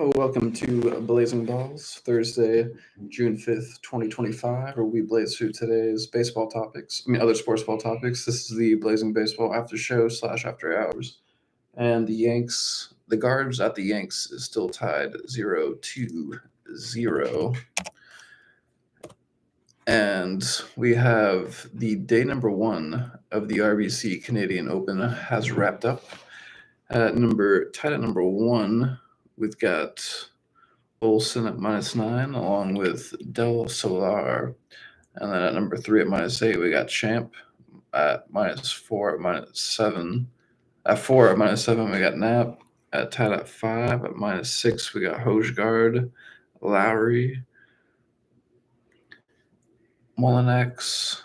Oh, welcome to Blazing Balls, Thursday, June 5th, 2025, where we blaze through today's baseball topics. Other sports ball topics. This is the Blazing Baseball after show / after hours. And the guards at the Yanks is still tied 0-0. And we have the day number 1 of the RBC Canadian Open has wrapped up. Tied at number 1, we've got Olsen at -9, along with Del Solar. And then at number 3 at -8, we got Champ at -4 at -7. At 4 at -7, we got Knapp. Tied at 5 at -6, we got Hojgaard, Lowry, Molinex,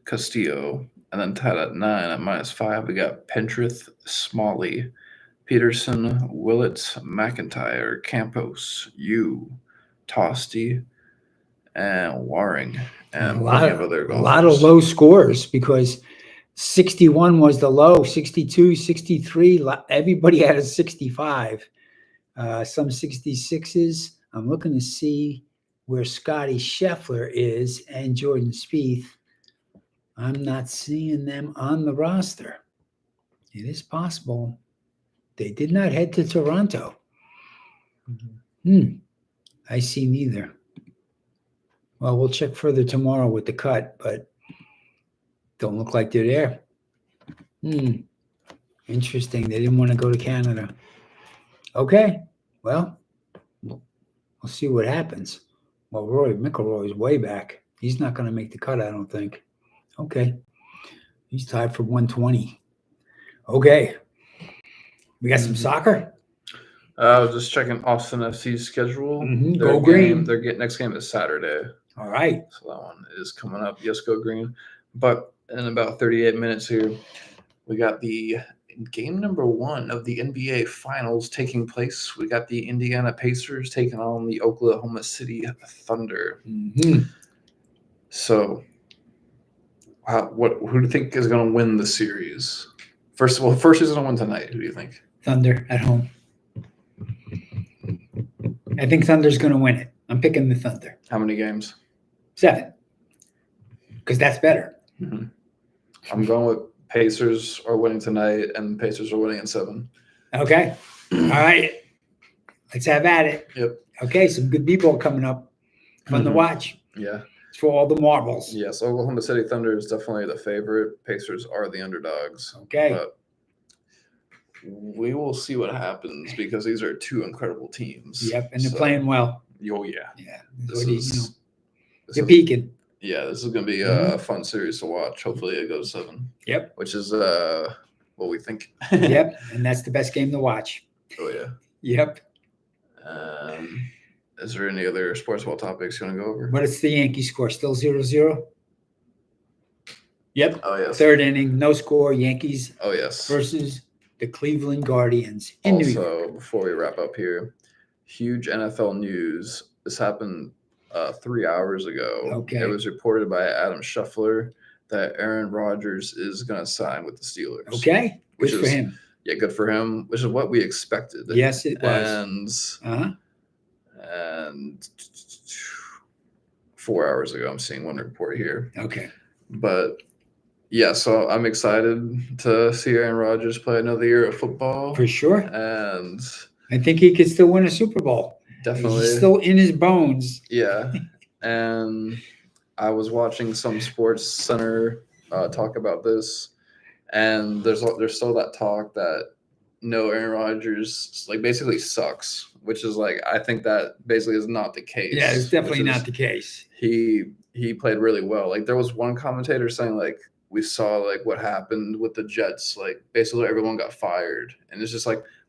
Castillo. And then tied at 9 at -5, we got Pentrith, Smalley, Peterson, Willett, McIntyre, Campos, Yu, Tosti, and Waring, and a lot other of low scores because 61 was the low, 62, 63. Everybody had a 65. Some 66s. I'm looking to see where Scotty Scheffler is and Jordan Spieth. I'm not seeing them on the roster. It is possible. They did not head to Toronto. I see neither. Well, we'll check further tomorrow with the cut, but don't look like they're there. Interesting. They didn't want to go to Canada. Okay. Well, we'll see what happens. Well, Rory McIlroy is way back. He's not going to make the cut, I don't think. Okay. He's tied for 120. Okay. We got some soccer? I was just checking Austin FC's schedule. Go Green. Their next game is Saturday. All right. So that one is coming up. Yes, go Green. But in about 38 minutes here, we got the game number 1 of the NBA Finals taking place. We got the Indiana Pacers taking on the Oklahoma City Thunder. So, who do you think is going to win the series? First of all, who's going to win tonight? Who do you think? Thunder at home. I think Thunder's going to win it. I'm picking the Thunder. How many games? 7. Because that's better. I'm going with Pacers are winning tonight, and Pacers are winning in 7. Okay. All right. Let's have at it. Yep. Okay, some good people coming up. Fun to watch. Yeah. It's for all the marbles. Yes, Oklahoma City Thunder is definitely the favorite. Pacers are the underdogs. Okay. But we will see what happens because these are 2 incredible teams. Yep, and they're playing well. Oh, yeah. Yeah. They're peaking. Yeah, this is going to be a fun series to watch. Hopefully it goes 7. Yep. Which is what we think. Yep, and that's the best game to watch. Oh, yeah. Yep. Is there any other sports ball topics you want to go over? What is the Yankee score? Still 0-0? Yep. Oh, yes. 3rd inning, no score. Yankees versus the Cleveland Guardians in New York. Also, before we wrap up here, huge NFL news. This happened 3 hours ago. Okay. It was reported by Adam Scheffler that Aaron Rodgers is going to sign with the Steelers. Okay. Good for him. Yeah, good for him, which is what we expected. Yes, it was. And 4 hours ago, I'm seeing one report here. Okay. But yeah, so I'm excited to see Aaron Rodgers play another year of football. For sure. And I think he could still win a Super Bowl. Definitely. He's still in his bones. Yeah. And I was watching some Sports Center talk about this, and there's still that talk that no, Aaron Rodgers basically sucks, which is I think that basically is not the case. Yeah, it's definitely not the case. He played really well. There was one commentator saying we saw what happened with the Jets. Basically everyone got fired, and it's just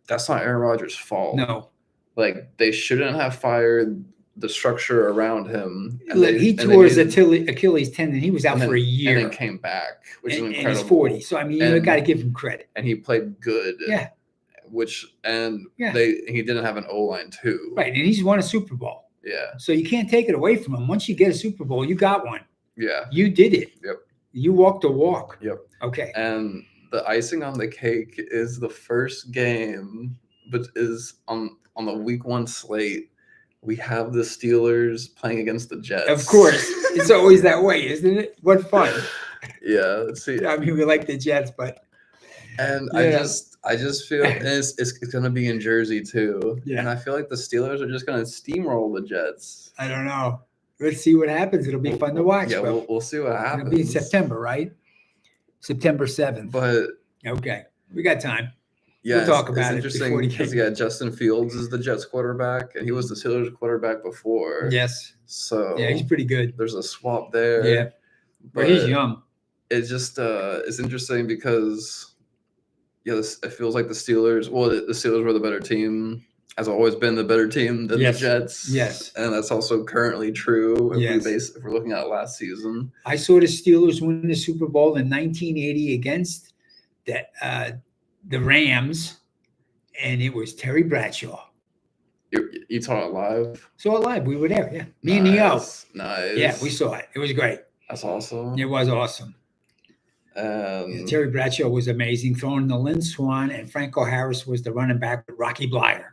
that's not Aaron Rodgers' fault. No. They shouldn't have fired the structure around him. He tore his Achilles tendon. He was out for a year. And then came back, which is incredible. And he's 40. So, you got to give him credit. And he played good. Yeah. He didn't have an O-line too. Right, and he's won a Super Bowl. Yeah. So you can't take it away from him. Once you get a Super Bowl, you got one. Yeah. You did it. Yep. You walked the walk. Yep. Okay. And the icing on the cake is the first game, but is on on the week 1 slate, we have the Steelers playing against the Jets. Of course. It's always that way, isn't it? What fun. Yeah, let's see. I mean, we like the Jets, but And yeah. I just feel and it's going to be in Jersey too. Yeah. And I feel like the Steelers are just going to steamroll the Jets. I don't know. Let's see what happens. It'll be fun to watch. Yeah, but we'll see what happens. it'll be in September, right? September 7th. But okay, we got time. yeah, We'll talk about it's it interesting before the because game. Justin Fields is the Jets quarterback, and he was the Steelers quarterback before. Yes. So Yeah, he's pretty good. there's a swap there. Yeah. But he's young. It's just it's interesting because it feels like the Steelers. Well, the Steelers were the better team. Has always been the better team than Yes. the Jets. Yes. And that's also currently true Yes. if we're looking at last season. I saw the Steelers win the Super Bowl in 1980 against the Rams, and it was Terry Bradshaw. You saw it live? Saw it live. We were there. Yeah. Me and Neo. Nice. Yeah, we saw it. It was great. That's awesome. It was awesome. Terry Bradshaw was amazing, throwing the Lynn Swan, and Franco Harris was the running back with Rocky Blyer.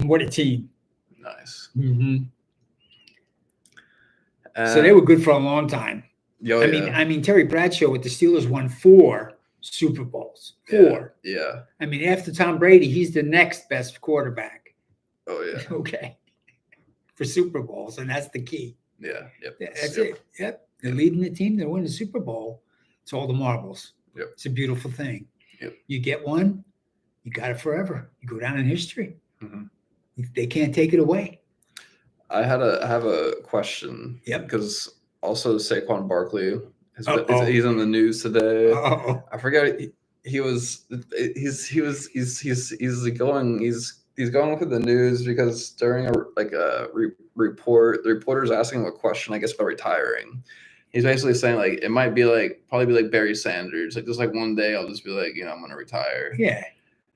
What a team. Nice. Mm-hmm. So they were good for a long time. I mean, Terry Bradshaw with the Steelers won 4 Super Bowls. 4. Yeah. I mean, after Tom Brady, he's the next best quarterback. Oh, yeah. Okay. For Super Bowls, and that's the key. Yeah. Yep. That's it. Yep. They're leading the team. They win the Super Bowl. It's all the marbles. Yep. It's a beautiful thing. Yep. You get one, you got it forever. You go down in history. Mm-hmm. They can't take it away. I have a question. Yep. Because also Saquon Barkley he's in the news today. I forget he's going through the news because during a report, the reporter's asking him a question, I guess, about retiring. He's basically saying like it might be probably be like Barry Sanders, like just like one day I'll just be like, I'm gonna retire. Yeah.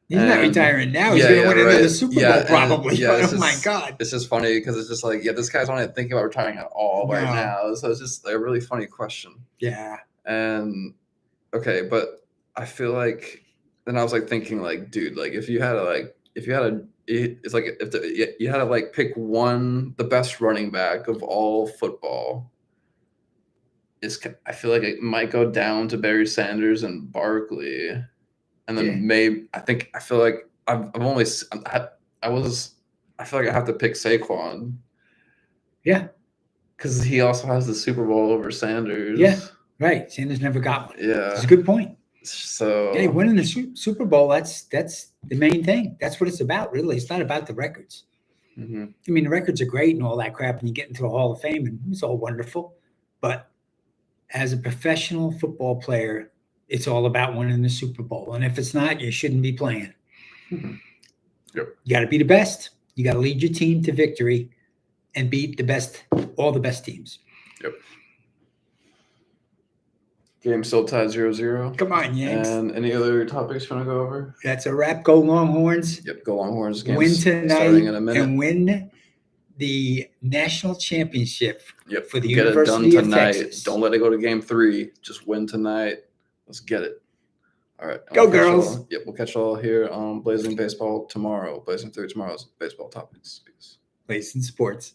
He's not retiring now. He's going to win another Super Bowl probably. Oh, my God. It's just funny because it's just like, this guy's not even thinking about retiring at all right now. So it's just a really funny question. Yeah. And, okay, but I feel like, then I was like thinking like, dude, like if you had to pick the best running back of all football, I feel like it might go down to Barry Sanders and Barkley. And then I feel like I feel like I have to pick Saquon. Yeah. Because he also has the Super Bowl over Sanders. Yeah. Right. Sanders never got one. Yeah. It's a good point. So winning the Super Bowl, that's the main thing. That's what it's about, really. It's not about the records. Mm-hmm. I mean, the records are great and all that crap, and you get into the Hall of Fame, and it's all wonderful. But as a professional football player, it's all about winning the Super Bowl. And if it's not, you shouldn't be playing. Mm-hmm. Yep. You got to be the best. You got to lead your team to victory and beat all the best teams. Yep. Game still tied 0-0. Come on, Yanks. And any other topics you want to go over? That's a wrap. Go Longhorns. Yep, go Longhorns. Win tonight starting in a minute. And win the national championship for the Get University it done of tonight. Texas. Don't let it go to game 3. Just win tonight. Let's get it. All right. Go girls. We'll catch you all here on Blazing Baseball tomorrow. Blazing through tomorrow's baseball topics. Peace. Blazing Sports.